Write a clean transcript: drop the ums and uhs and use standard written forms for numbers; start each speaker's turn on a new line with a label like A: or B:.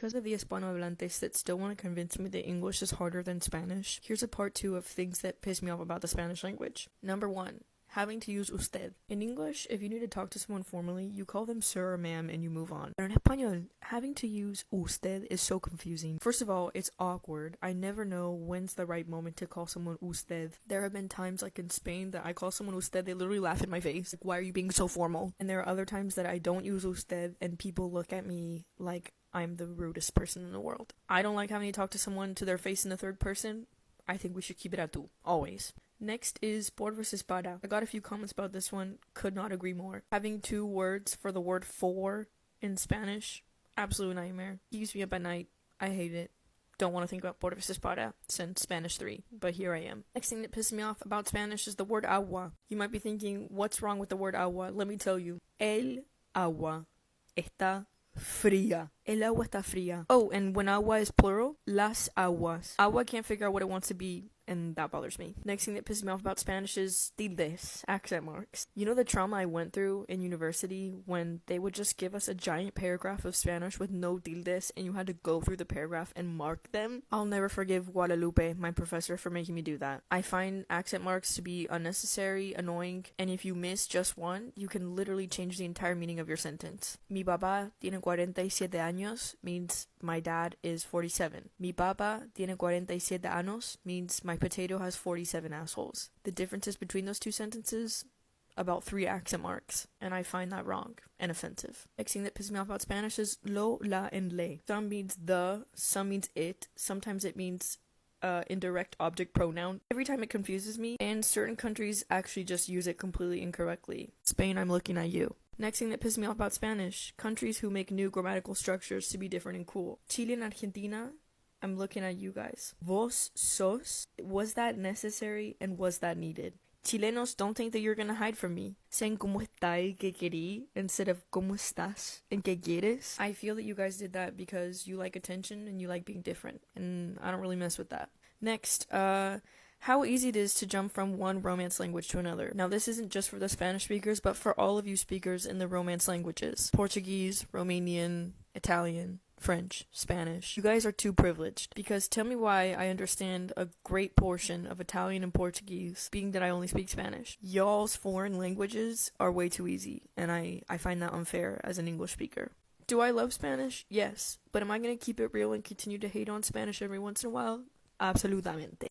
A: because of the Hispanohablantes that still want to convince me that English is harder than Spanish, here's a part 2 of things that piss me off about the Spanish language. Number 1. Having to use usted. In English, if you need to talk to someone formally, you call them sir or ma'am and you move on. But in Espanol, having to use usted is so confusing. First of all, it's awkward. I never know when's the right moment to call someone usted. There have been times, like in Spain, that I call someone usted, they literally laugh in my face. Like, why are you being so formal? And there are other times that I don't use usted and people look at me like I'm the rudest person in the world. I don't like having to talk to someone to their face in the third person. I think we should keep it at tú, always. Next is por versus para. I got a few comments about this one, could not agree more. Having 2 words for the word for in Spanish, absolute nightmare. Keeps me up at night. I hate it. Don't want to think about por versus para since Spanish 3, but here I am. Next thing that pisses me off about Spanish is the word agua. You might be thinking, what's wrong with the word agua? Let me tell you. El agua está fría. El agua está fría. Oh, and when agua is plural, las aguas. Agua can't figure out what it wants to be, and that bothers me. Next thing that pisses me off about Spanish is tildes, accent marks. You know the trauma I went through in university when they would just give us a giant paragraph of Spanish with no tildes and you had to go through the paragraph and mark them? I'll never forgive Guadalupe, my professor, for making me do that. I find accent marks to be unnecessary, annoying, and if you miss just one, you can literally change the entire meaning of your sentence. Mi papá tiene 47 años means my dad is 47. Mi papá tiene 47 años means my potato has 47 assholes. The differences between those 2 sentences, about 3 accent marks, and I find that wrong and offensive. Next thing that pisses me off about Spanish is lo, la, and le. Some means the, some means it, sometimes it means indirect object pronoun. Every time it confuses me, and certain countries actually just use it completely incorrectly. Spain, I'm looking at you. Next thing that pisses me off about Spanish, countries who make new grammatical structures to be different and cool. Chile and Argentina, I'm looking at you guys. Vos sos, was that necessary and was that needed? Chilenos don't think that you're gonna hide from me. Saying como está y que querí instead of como estás and que quieres. I feel that you guys did that because you like attention and you like being different, and I don't really mess with that. Next, how easy it is to jump from one romance language to another. Now, this isn't just for the Spanish speakers, but for all of you speakers in the romance languages. Portuguese, Romanian, Italian, French, Spanish. You guys are too privileged, because tell me why I understand a great portion of Italian and Portuguese, being that I only speak Spanish. Y'all's foreign languages are way too easy, and I find that unfair as an English speaker. Do I love Spanish? Yes. But am I going to keep it real and continue to hate on Spanish every once in a while? Absolutamente.